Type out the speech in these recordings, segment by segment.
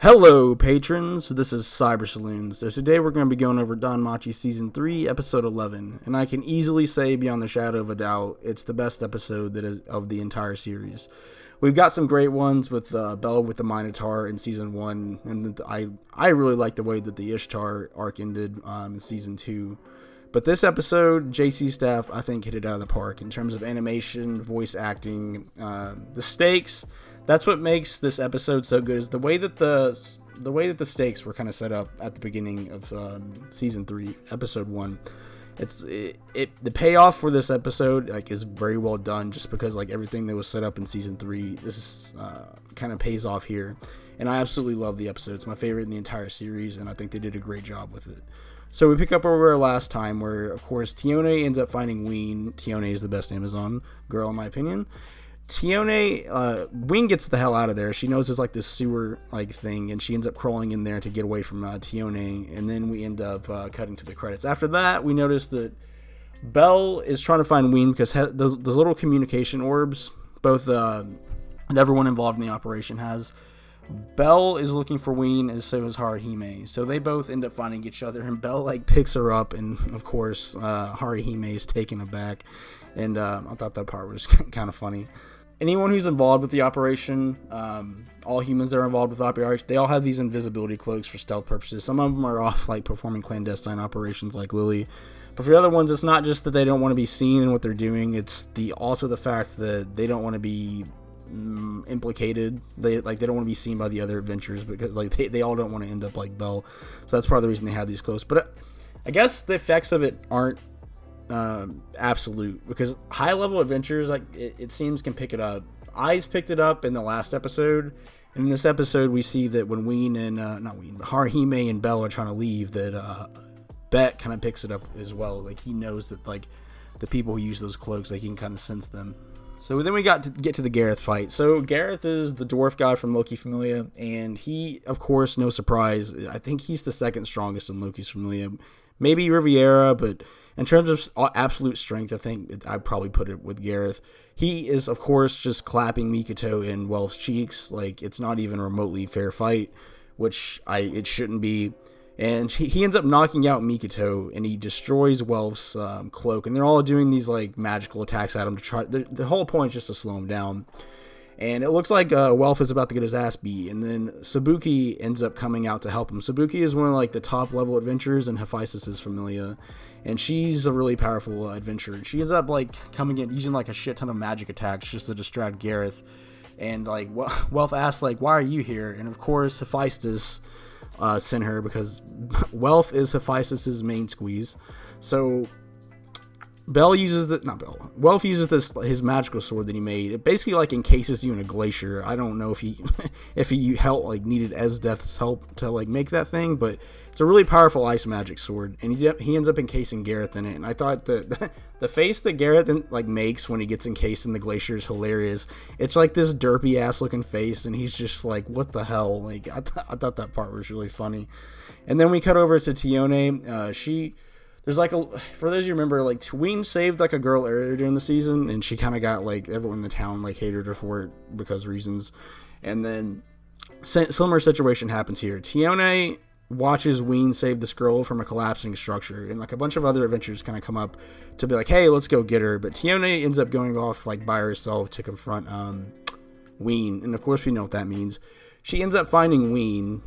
Hello, patrons. This is Cyber Saloon. So today we're going to be going over Danmachi Season 3, Episode 11. And I can easily say, beyond the shadow of a doubt, it's the best episode that is of the entire series. We've got some great ones with Bell with the Minotaur in Season 1. And I really like the way that the Ishtar arc ended in Season 2. But this episode, JC staff, I think, hit it out of the park in terms of animation, voice acting, the stakes. That's what makes this episode so good, is the way that the stakes were kind of set up at the beginning of season 3, episode 1. The payoff for this episode is very well done, just because everything that was set up in season 3, this kind of pays off here, and I absolutely love the episode. It's my favorite in the entire series, and I think they did a great job with it. So we pick up where we were last time, where of course Tione ends up finding Ween. Tione is the best Amazon girl in my opinion. Ween gets the hell out of there. She knows it's this sewer thing, and she ends up crawling in there to get away from Tione, and then we end up cutting to the credits. After that, we notice that Bell is trying to find Ween because those little communication orbs, both and everyone involved in the operation has. Bell is looking for Ween, and so is Haruhime. So they both end up finding each other, and Bell picks her up, and of course Haruhime is taken aback, and I thought that part was kind of funny. Anyone who's involved with the operation, all humans that are involved with the operation, they all have these invisibility cloaks for stealth purposes. Some of them are off performing clandestine operations like Lily, but for the other ones, it's not just that they don't want to be seen in what they're doing. It's also the fact that they don't want to be implicated. They don't want to be seen by the other adventurers, because they all don't want to end up like Bell. So that's part of the reason they have these cloaks. But I guess the effects of it aren't absolute, because high level adventures it seems can pick it up. Ais picked it up in the last episode, and in this episode we see that when Haruhime and Bell are trying to leave, that Bet kind of picks it up as well. He knows that the people who use those cloaks, he can kind of sense them. So then we get to the Gareth fight. So Gareth is the dwarf god from Loki Familia, and he, of course, no surprise, I think he's the second strongest in Loki's Familia. Maybe Riviera, but in terms of absolute strength, I think I'd probably put it with Gareth. He is, of course, just clapping Mikoto in Welf's cheeks. It's not even a remotely fair fight, which it shouldn't be. And he ends up knocking out Mikoto, and he destroys Welf's cloak. And they're all doing these magical attacks at him to try. The whole point is just to slow him down. And it looks like Welf is about to get his ass beat, and then Sabuki ends up coming out to help him. Sabuki is one of the top level adventurers in Hephaestus' Familia, and she's a really powerful adventurer. She ends up coming in using a shit ton of magic attacks just to distract Gareth. And Welf asks why are you here? And of course Hephaestus sent her, because Welf is Hephaestus' main squeeze. So Welf uses his magical sword that he made. It basically encases you in a glacier. I don't know if he needed Esdeath's help to make that thing, but it's a really powerful ice magic sword, and he ends up encasing Gareth in it. And I thought that the face that Gareth makes when he gets encased in the glacier is hilarious. It's this derpy ass looking face, and he's just what the hell? I thought that part was really funny. And then we cut over to Tione. There's for those of you who remember, Ween saved a girl earlier during the season, and she kind of got everyone in the town hated her for it because reasons. And then similar situation happens here. Tione watches Ween save this girl from a collapsing structure, and a bunch of other adventurers kind of come up to be hey, let's go get her. But Tione ends up going off by herself to confront Ween, and of course we know what that means. She ends up finding Ween,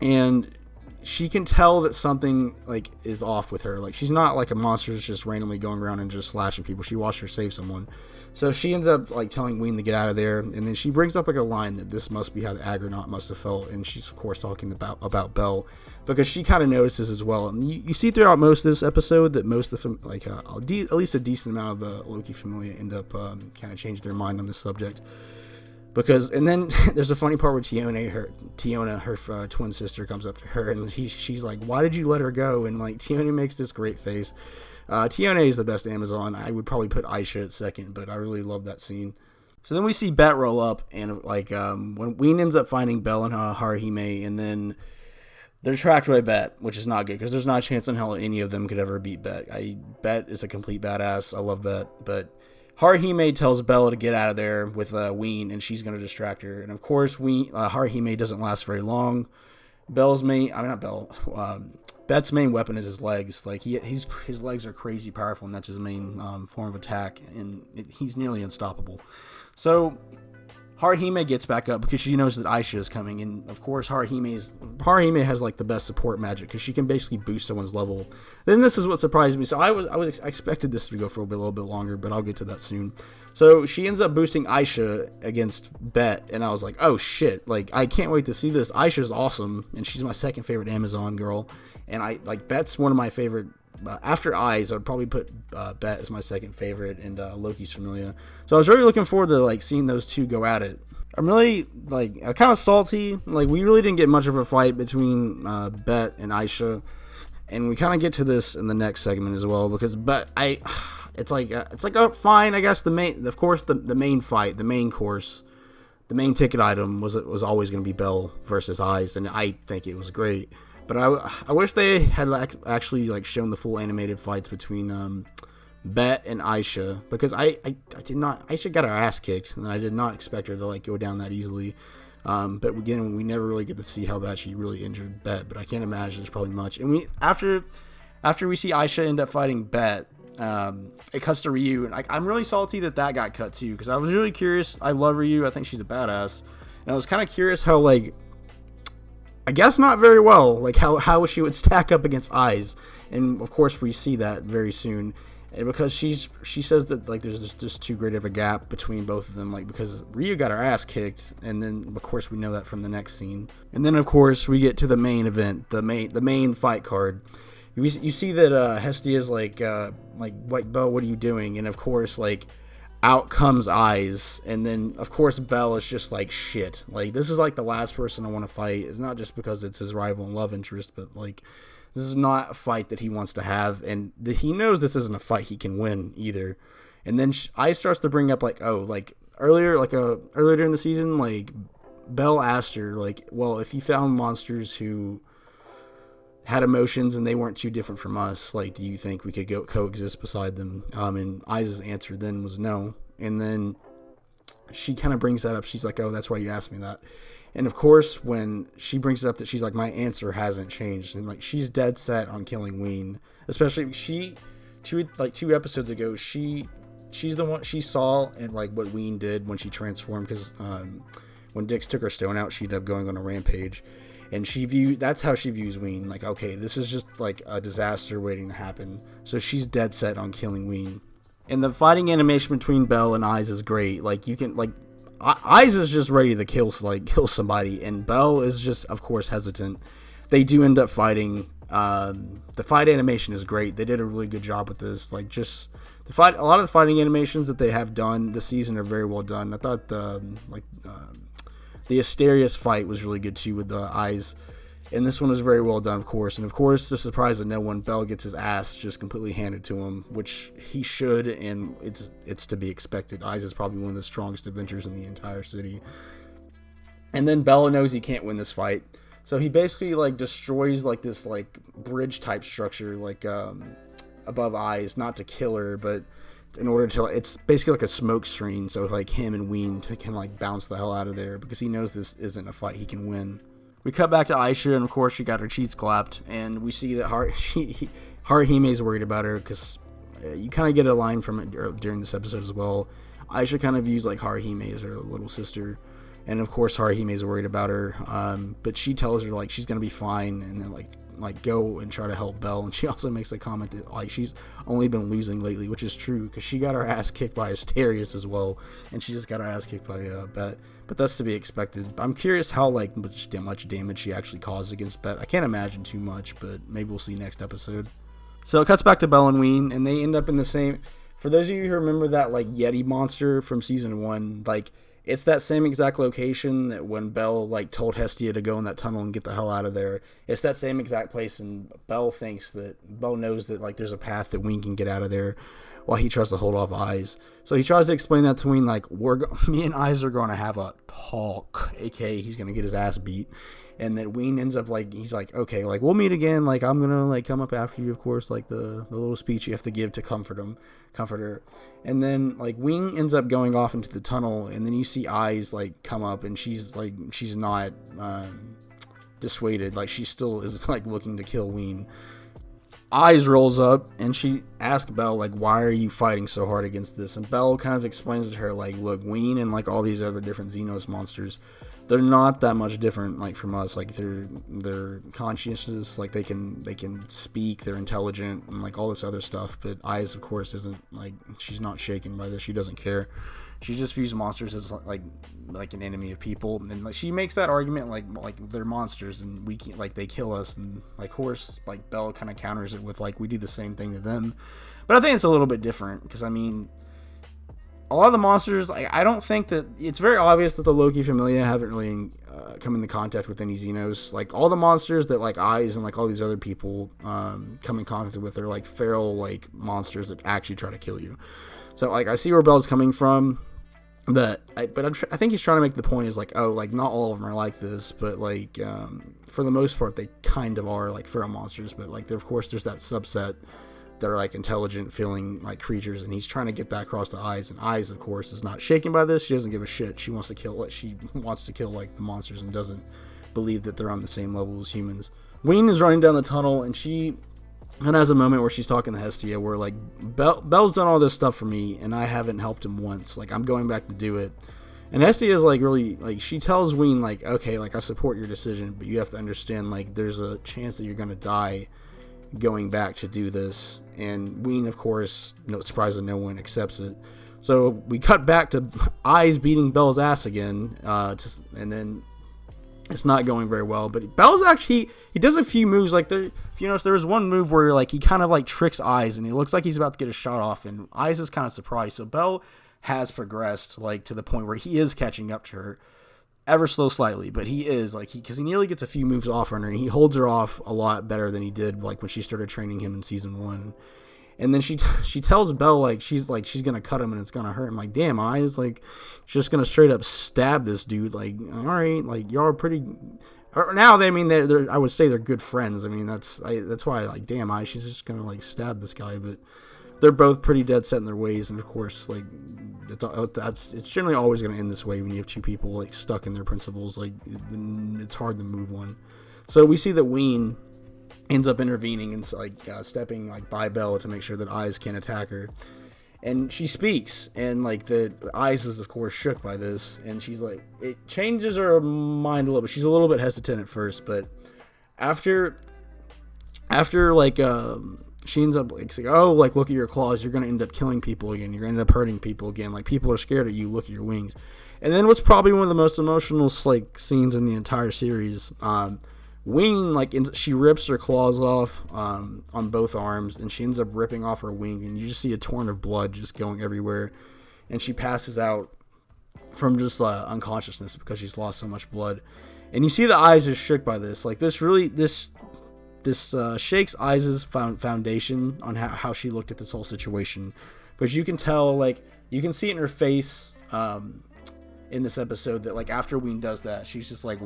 and she can tell that something is off with her. She's not a monster that's just randomly going around and just slashing people. She watched her save someone. So she ends up telling Ween to get out of there, and then she brings up a line that this must be how the Agronaut must have felt, and she's of course talking about Bell, because she kind of notices as well. And you see throughout most of this episode that most of the at least a decent amount of the Loki Familia end up kind of changing their mind on this subject. And then there's a funny part where Tiona, her twin sister, comes up to her, and she's like, why did you let her go? And Tione makes this great face. Tione is the best Amazon. I would probably put Aisha at second, but I really love that scene. So then we see Bet roll up, and when Ween ends up finding Bell and Haruhime, and then they're tracked by Bet, which is not good, because there's not a chance in hell any of them could ever beat Bet. Bet is a complete badass. I love Bet, but Haruhime tells Bella to get out of there with Ween, and she's going to distract her. And of course, Haruhime doesn't last very long. Bet's main weapon is his legs. Like his legs are crazy powerful, and that's his main form of attack, and he's nearly unstoppable. So Haruhime gets back up because she knows that Aisha is coming, and of course Haruhime has like the best support magic because she can basically boost someone's level. Then this is what surprised me. So I expected this to go for a little bit longer, but I'll get to that soon. So she ends up boosting Aisha against Bet, and I was like, oh shit, like I can't wait to see this. Aisha's awesome, and she's my second favorite Amazon girl, and I like Bet's one of my favorite. After Ais, I would probably put Bet as my second favorite, and Loki's Familia. So I was really looking forward to like seeing those two go at it. I'm really like kind of salty. Like we really didn't get much of a fight between Bet and Aisha, and we kind of get to this in the next segment as well because it's like fine. I guess the main fight, the main course, the main ticket item was always going to be Bell versus Ais, and I think it was great. But I wish they had actually like shown the full animated fights between Bet and Aisha, because Aisha got her ass kicked, and I did not expect her to like go down that easily. But again, we never really get to see how bad she really injured Bet, but I can't imagine there's probably much. And after we see Aisha end up fighting Bet, it cuts to Ryu, and I'm really salty that got cut too, because I was really curious. I love Ryu. I think she's a badass, and I was kind of curious how like. I guess not very well, like how she would stack up against Ais, and of course we see that very soon, and because she says that like there's just too great of a gap between both of them, like because Ryu got her ass kicked, and then of course we know that from the next scene, and then of course we get to the main event, the main fight card. You see that Hestia's like Belle, what are you doing? And of course like. Out comes Ais, and then of course Bell is just like shit. Like this is like the last person I want to fight. It's not just because it's his rival and love interest, but like this is not a fight that he wants to have, and he knows this isn't a fight he can win either. And then Ais starts to bring up like earlier in the season, like Bell asked her like, well, if you found monsters who had emotions and they weren't too different from us, like, do you think we could go coexist beside them? And Ais' answer then was no. And then she kind of brings that up. She's like, oh, that's why you asked me that. And of course, when she brings it up, that she's like, my answer hasn't changed. And like, she's dead set on killing Ween. Especially two episodes ago, she's the one she saw and like what Ween did when she transformed, because when Dix took her stone out, she ended up going on a rampage. And that's how she views Ween. Like, okay, this is just like a disaster waiting to happen. So she's dead set on killing Ween. And the fighting animation between Bell and Ais is great. Like, you can, like, Ais is just ready to kill somebody. And Bell is just, of course, hesitant. They do end up fighting. The fight animation is great. They did a really good job with this. Like, just a lot of the fighting animations that they have done this season are very well done. I thought the Asterius fight was really good too with the Ais, and this one was very well done, of course. And of course, the surprise of no one, Bell gets his ass just completely handed to him, which he should, and it's to be expected. Ais is probably one of the strongest Avengers in the entire city. And then Bell knows he can't win this fight, so he basically like destroys like this like bridge type structure like above Ais, not to kill her, but in order to, it's basically like a smoke screen, so like him and Ween can like bounce the hell out of there, because he knows this isn't a fight he can win. We cut back to Aisha, and of course she got her cheeks clapped, and we see that Haruhime's worried about her, because you kind of get a line from it during this episode as well. Aisha kind of views like Haruhime as her little sister, and of course Haruhime's worried about her, but she tells her like she's gonna be fine, and then like go and try to help Bell. And she also makes the comment that like she's only been losing lately, which is true, because she got her ass kicked by Asterius as well, and she just got her ass kicked by Bet, but that's to be expected. I'm curious how like much damage she actually caused against Bet. I can't imagine too much, but maybe we'll see next episode. So it cuts back to Bell and Ween, and they end up in the same, for those of you who remember that like Yeti monster from season 1, like it's that same exact location that when Bell like told Hestia to go in that tunnel and get the hell out of there. It's that same exact place, and Bell knows that like there's a path that Ween can get out of there. while he tries to hold off Ais. So he tries to explain that to Ween, like, me and Ais are going to have a talk, aka he's going to get his ass beat. And then Ween ends up, like, he's like, okay, like, we'll meet again, like, I'm going to, like, come up after you, of course, like, the little speech you have to give to comfort her. And then, like, Ween ends up going off into the tunnel, and then you see Ais, like, come up, and she's not dissuaded, like, she still is, like, looking to kill Ween. Ais rolls up, and she asks Bell, like, why are you fighting so hard against this? And Bell kind of explains to her, like, look, Ween and, like, all these other different Xenos monsters, they're not that much different, like, from us. Like, they're conscientious, like, they can speak, they're intelligent, and, like, all this other stuff. But Ais, of course, isn't, like, she's not shaken by this. She doesn't care. She just views monsters as, like an enemy of people. And, like, she makes that argument, like they're monsters, and we can't, like, they kill us. And, like, of course, like, Bell kind of counters it with, like, we do the same thing to them. But I think it's a little bit different, because, I mean, a lot of the monsters, I don't think that it's very obvious that the Loki Familia haven't really come into contact with any Xenos. Like, all the monsters that, like, Ais and, like, all these other people come in contact with are, like, feral, like, monsters that actually try to kill you. So, like, I see where Bell's coming from, but I think he's trying to make the point is, like, oh, like, not all of them are like this, but, like, for the most part, they kind of are, like, feral monsters. But, like, of course, there's that subset that are, like, intelligent feeling, like, creatures, and he's trying to get that across to Ais, and Ais, of course, is not shaken by this. She doesn't give a shit. She wants to kill like the monsters, and doesn't believe that they're on the same level as humans. Ween is running down the tunnel, and she has a moment where she's talking to Hestia, where, like, Bell's done all this stuff for me, and I haven't helped him once. Like, I'm going back to do it. And Hestia is, like, really, like, she tells Ween, like, okay, like, I support your decision, but you have to understand, like, there's a chance that you're gonna die going back to do this. And Ween, of course, no surprise that no one accepts it. So we cut back to Ais beating Bell's ass again, and then it's not going very well. But Bell's actually, he does a few moves. Like, if you notice, there was one move where, like, he kind of, like, tricks Ais, and he looks like he's about to get a shot off, and Ais is kind of surprised. So Bell has progressed, like, to the point where he is catching up to her, ever so slightly, but he is, like, because he nearly gets a few moves off on her, and he holds her off a lot better than he did, like, when she started training him in season 1. And then she tells Bell, like, she's gonna cut him and it's gonna hurt him. Like, damn, Ais, like, she's just gonna straight up stab this dude. Like, all right, like, y'all are pretty. Now, I mean, they're I would say they're good friends. I mean, that's why, like, damn, Ais, she's just gonna, like, stab this guy. But they're both pretty dead set in their ways, and of course, like, it's generally always going to end this way when you have two people, like, stuck in their principles. Like, it's hard to move one. So we see that Ween ends up intervening and, like, stepping, like, by Bell to make sure that Ais can't attack her. And she speaks, and, like, the Ais is, of course, shook by this, and she's like, it changes her mind a little bit. She's a little bit hesitant at first, but after like, she ends up, like, saying, oh, like, look at your claws, you're going to end up killing people again, you're going to end up hurting people again, like, people are scared of you, look at your wings. And then what's probably one of the most emotional, like, scenes in the entire series, Wing, like, she rips her claws off on both arms, and she ends up ripping off her wing, and you just see a torrent of blood just going everywhere, and she passes out from just unconsciousness because she's lost so much blood. And you see the Ais are shook by this. Like, this shakes Ais' foundation on how she looked at this whole situation, because you can tell, like, you can see it in her face in this episode that, like, after Ween does that, she's just, like,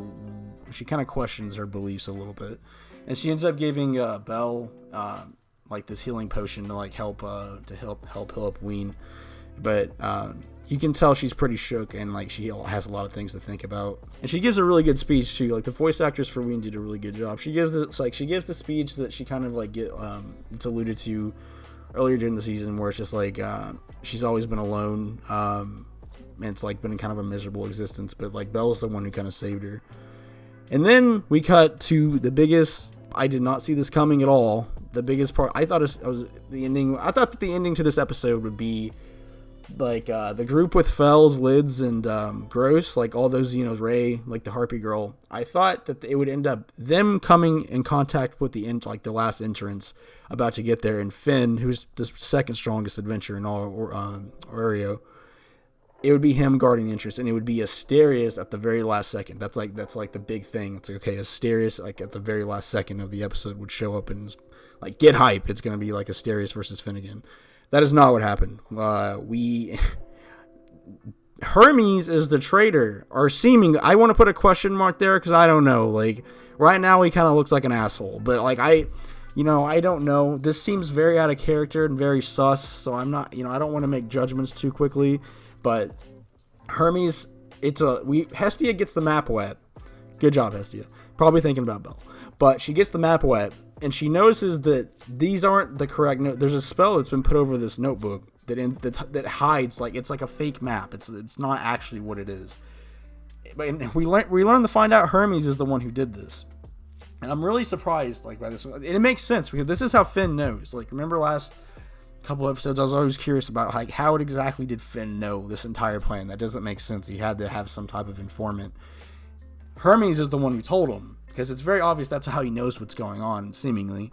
she kind of questions her beliefs a little bit, and she ends up giving Bell like, this healing potion to, like, help heal up Ween. But you can tell she's pretty shook, and, like, she has a lot of things to think about. And she gives a really good speech too. Like, the voice actress for Ween did a really good job. She gives the speech that she kind of, like, it's alluded to earlier during the season, where it's just like she's always been alone, and it's, like, been kind of a miserable existence, but, like, Belle's the one who kind of saved her. And then we cut to the biggest. I did not see this coming at all. The biggest part, I thought the ending. I thought that the ending to this episode would be, like, the group with Fells, Lids, and Gross, like, all those Xenos, Ray, like, the Harpy Girl. I thought that it would end up them coming in contact with the last entrance about to get there, and Finn, who's the second strongest adventurer in all Oreo. It would be him guarding the entrance, and it would be Asterius at the very last second. That's like the big thing. It's like, okay, Asterius, like, at the very last second of the episode would show up and, like, get hype. It's gonna be like Asterius versus Finnegan. That is not what happened. Hermes is the traitor, or seeming. I want to put a question mark there because I don't know. Like, right now he kind of looks like an asshole, but like I don't know. This seems very out of character and very sus. So I'm not, I don't want to make judgments too quickly. But Hermes, Hestia gets the map wet. Good job, Hestia. Probably thinking about Bell, but she gets the map wet and she notices that these aren't the correct note. There's a spell that's been put over this notebook that hides, like, it's like a fake map. It's not actually what it is. But we learn to find out Hermes is the one who did this, and I'm really surprised, like, by this one. And it makes sense because this is how Finn knows. Like, remember last couple episodes, I was always curious about, like, how exactly did Finn know this entire plan? That doesn't make sense. He had to have some type of informant. Hermes is the one who told him, because it's very obvious that's how he knows what's going on, seemingly.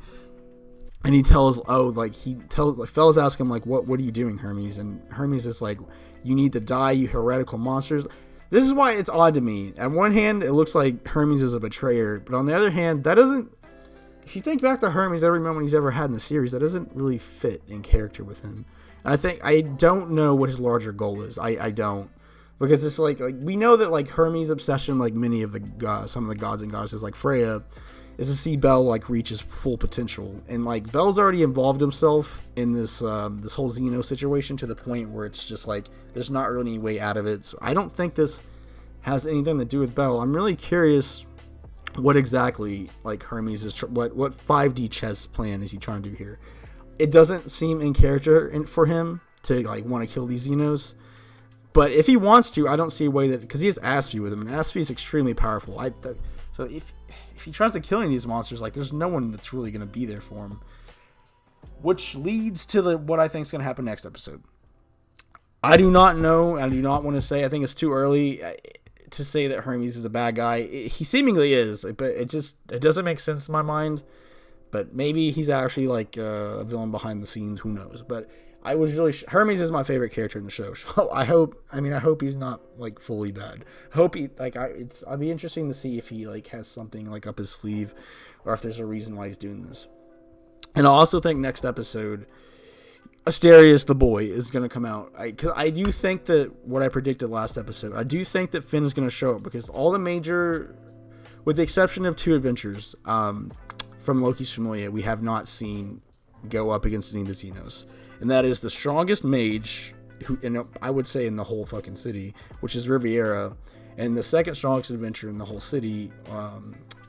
And he tells, fellas ask him, like, what are you doing, Hermes? And Hermes is like, you need to die, you heretical monsters. This is why it's odd to me. At one hand, it looks like Hermes is a betrayer, but on the other hand, that doesn't, if you think back to Hermes, every moment he's ever had in the series, that doesn't really fit in character with him. And I don't know what his larger goal is. I don't. Because it's like we know that, like, Hermes' obsession, like many of the some of the gods and goddesses, like Freya, is to see Bell, like, reach his full potential. And, like, Bell's already involved himself in this this whole Xeno situation to the point where it's just like there's not really any way out of it. So I don't think this has anything to do with Bell. I'm really curious what exactly, like, Hermes is what 5D chess plan is he trying to do here. It doesn't seem in character for him to, like, want to kill these Xenos. But if he wants to, I don't see a way that, because he has Asphy with him, and Asphy is extremely powerful. So if he tries to kill any of these monsters, like, there's no one that's really going to be there for him. Which leads to what I think is going to happen next episode. I do not know. I do not want to say. I think it's too early to say that Hermes is a bad guy. He seemingly is, but it doesn't make sense in my mind. But maybe he's actually, like, a villain behind the scenes. Who knows? But I was really Hermes is my favorite character in the show. So I hope he's not, like, fully bad. I hope he, like, I'd be interesting to see if he, like, has something, like, up his sleeve, or if there's a reason why he's doing this. And I also think next episode, Asterius the boy is going to come out. Because I do think that what I predicted last episode, I do think that Finn is going to show up, because all the major, with the exception of 2 adventures from Loki's Familia, we have not seen go up against any of the Xenos. And that is the strongest mage, I would say, in the whole fucking city, which is Riviera, and the second strongest adventurer in the whole city,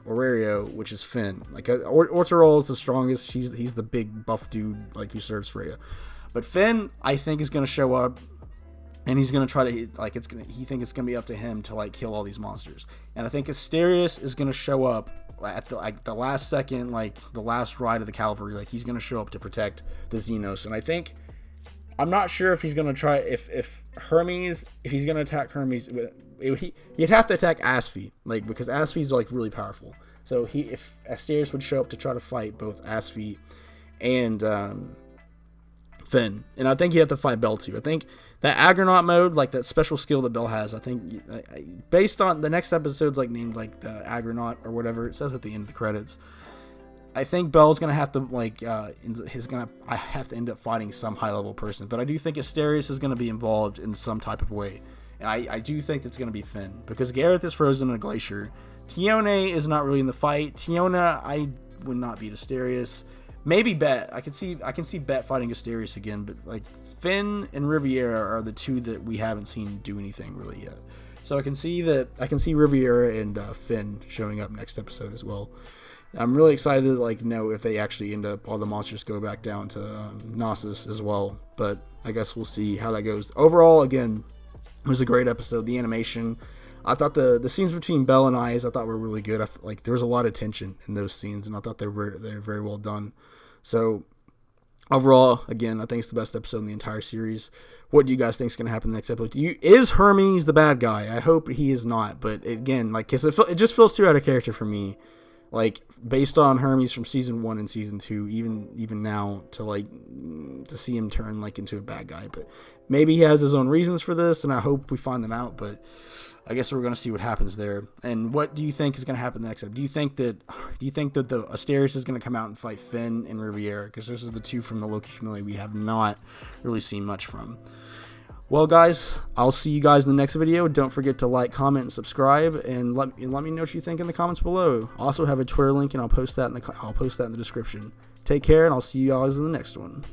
Aurelio, which is Finn. Like, Ortorol is the strongest. He's the big buff dude, like, who serves Freya. But Finn, I think, is going to show up, and he's going to try to, like, he thinks it's going to be up to him to, like, kill all these monsters. And I think Asterius is going to show up at the last second, like, the last ride of the cavalry. Like, he's going to show up to protect the Xenos. And I'm not sure if he's going to try, if he's going to attack Hermes, he'd have to attack Asphy, like, because Asphy's, like, really powerful. So if Asterius would show up to try to fight both Asphy and Finn, and I think he'd have to fight Bell too. I think that Agronaut mode, like, that special skill that Bell has, I think, based on the next episode's, like, named, like, the Agronaut or whatever it says at the end of the credits, I think Bell's gonna have to, like, I have to end up fighting some high level person. But I do think Asterius is gonna be involved in some type of way, and I do think it's gonna be Finn, because Gareth is frozen in a glacier. Tione is not really in the fight. Tiona, I would not beat Asterius. Maybe Bet. I can see Bet fighting Asterius again, but, like, Finn and Riviera are the 2 that we haven't seen do anything really yet. So I can see Riviera and Finn showing up next episode as well. I'm really excited to, like, know if they actually end up, all the monsters go back down to Knossos as well. But I guess we'll see how that goes. Overall, again, it was a great episode. The animation, I thought the scenes between Bell and Ais, I thought were really good. Like, there was a lot of tension in those scenes, and I thought they were very well done. So overall, again, I think it's the best episode in the entire series. What do you guys think is going to happen next episode? Is Hermes the bad guy? I hope he is not. But again, like, 'cause it just feels too out of character for me. like based on Hermes from season 1 and season 2, even now, to see him turn like into a bad guy. But maybe he has his own reasons for this, and I hope we find them out. But I guess we're gonna see what happens there. And what do you think is gonna happen next episode? Do you think that the Asterius is gonna come out and fight Finn and Riviera? Because those are the two from the Loki family we have not really seen much from. Well, guys, I'll see you guys in the next video. Don't forget to like, comment, and subscribe, and let me know what you think in the comments below. Also have a Twitter link, and I'll post that in the description. Take care, and I'll see you guys in the next one.